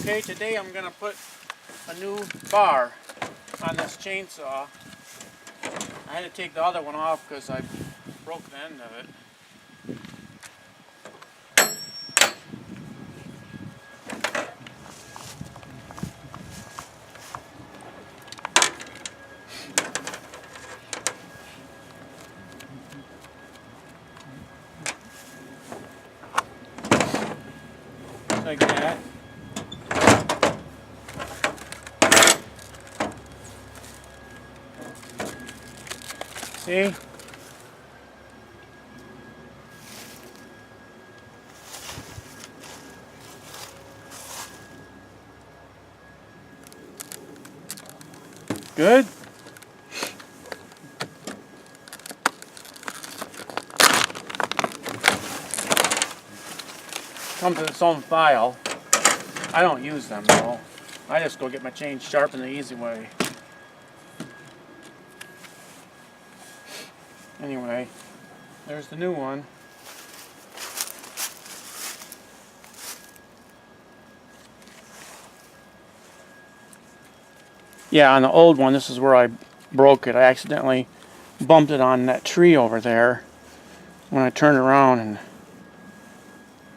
Okay, today I'm going to put a new bar on this chainsaw. I had to take the other one off because I broke the end of it. Like that. See? Good? Comes in its own file. I don't use them though. I just go get my chain sharpened the easy way. Anyway, there's the new one. Yeah, on the old one, this is where I broke it. I accidentally bumped it on that tree over there when I turned around,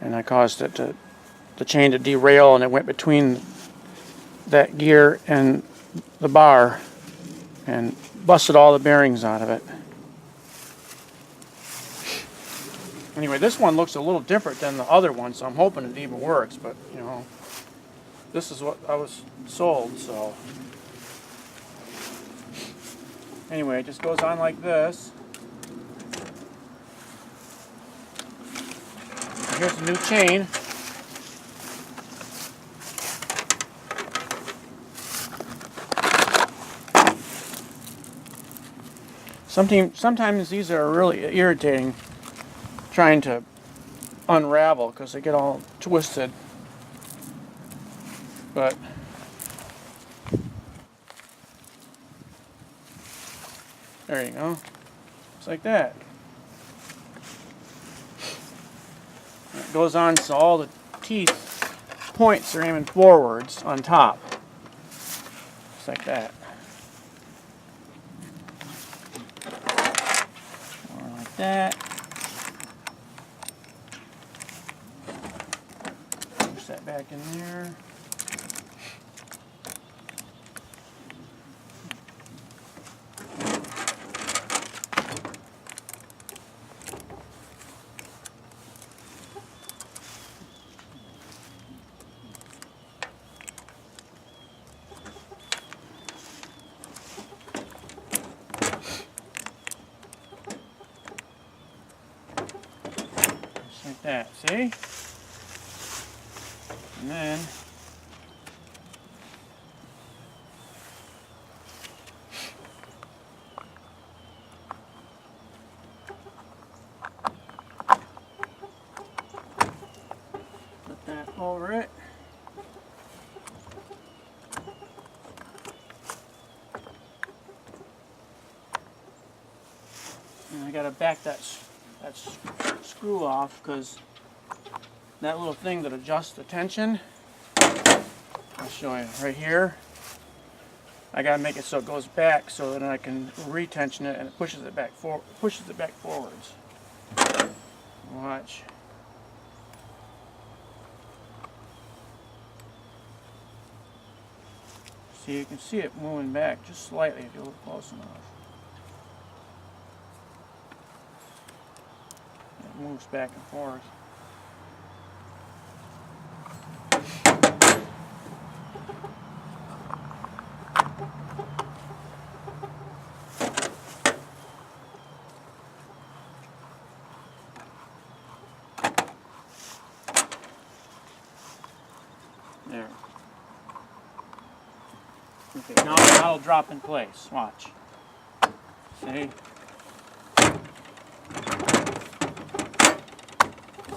and I caused it to the chain to derail, and it went between that gear and the bar and busted all the bearings out of it. Anyway, this one looks a little different than the other one, so I'm hoping it even works, but you know, this is what I was sold, so anyway, it just goes on like this. Here's the new chain. Sometimes these are really irritating trying to unravel because they get all twisted. But there you go. It's like that. It goes on so all the teeth points are aiming forwards on top. Just like that. Or like that. Push that back in there. Like that, see? And then put that over it. And I gotta back that screw off because that little thing that adjusts the tension, I'll show you right here. I gotta make it so it goes back so that I can retension it and it pushes it back forwards. Watch. See, you can see it moving back just slightly if you look close enough. It moves back and forth. There. Okay, now it'll drop in place. Watch. See?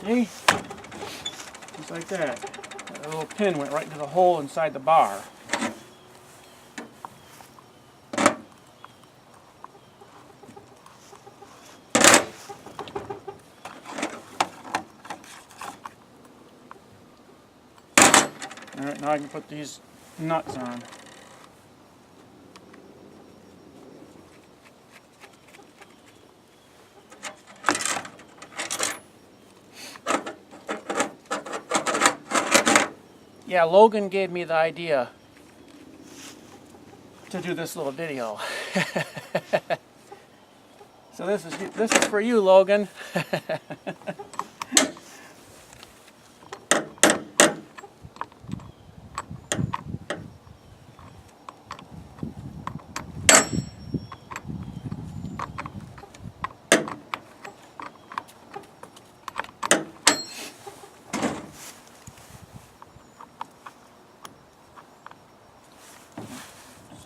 See? Just like that. That little pin went right into the hole inside the bar. Alright, now I can put these nuts on. Yeah, Logan gave me the idea to do this little video. So this is for you, Logan.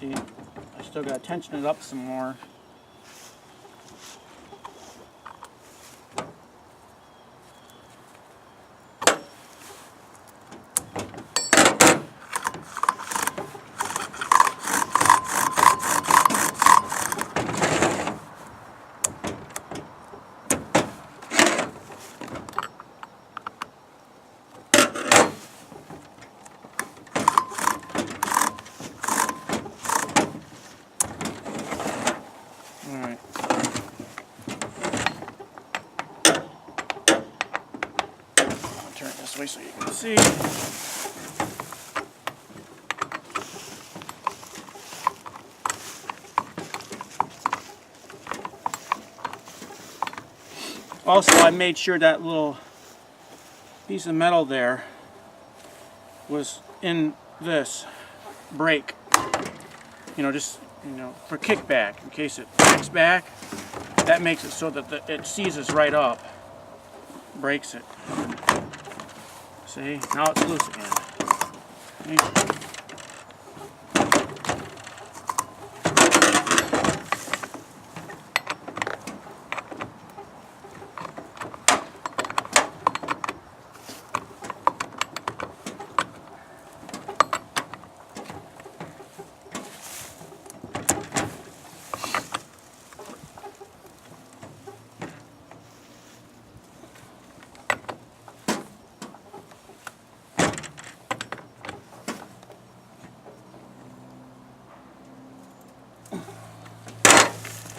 See, I still got to tension it up some more. Alright. I'll turn it this way so you can see. Also, I made sure that little piece of metal there was in this brake. You know, just, for kickback, in case it kicks back. That makes it so that it seizes right up. Breaks it. See? Now it's loose again. See?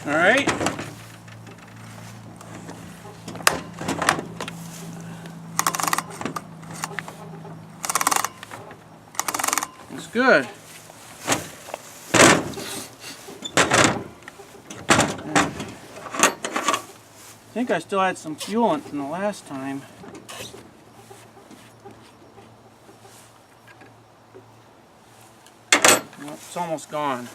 All right. It's good. I think I still had some fuel in it from the last time. Well, it's almost gone.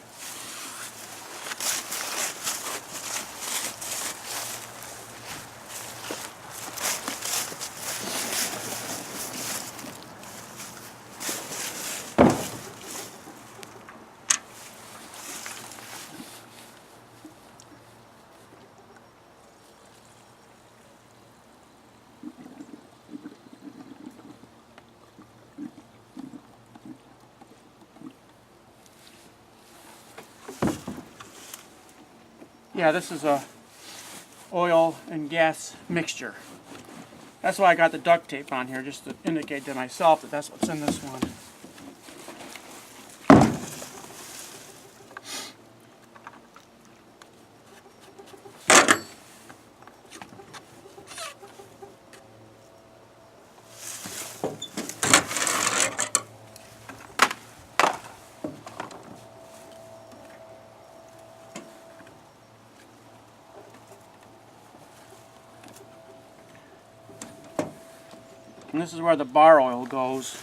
Yeah, this is a oil and gas mixture. That's why I got the duct tape on here, just to indicate to myself that that's what's in this one. And this is where the bar oil goes.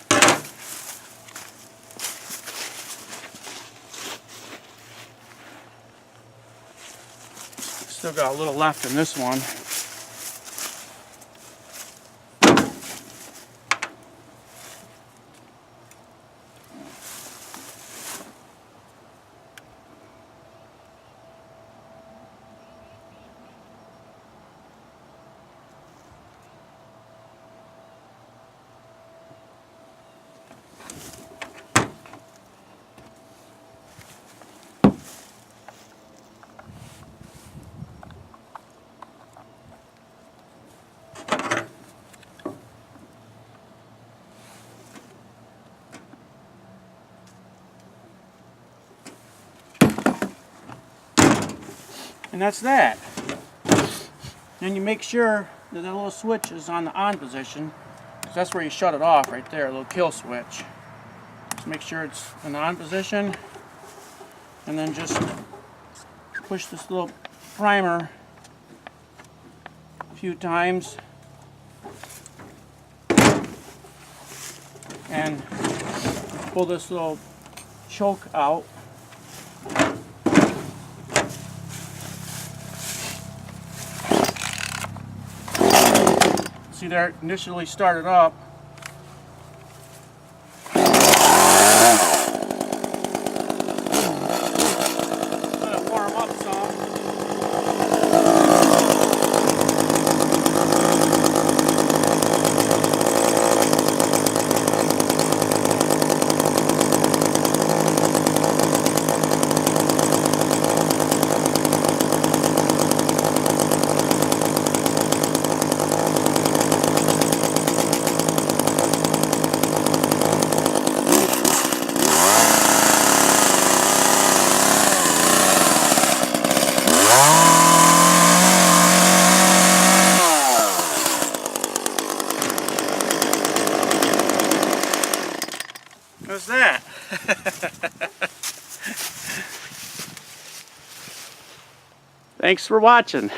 Still got a little left in this one. And that's that. Then you make sure that the little switch is on the on position, because that's where you shut it off right there, a little kill switch. Just make sure it's in the on position, and then just push this little primer a few times and pull this little choke out. See there, initially started up. Let it warm up some. What's that? Thanks for watching.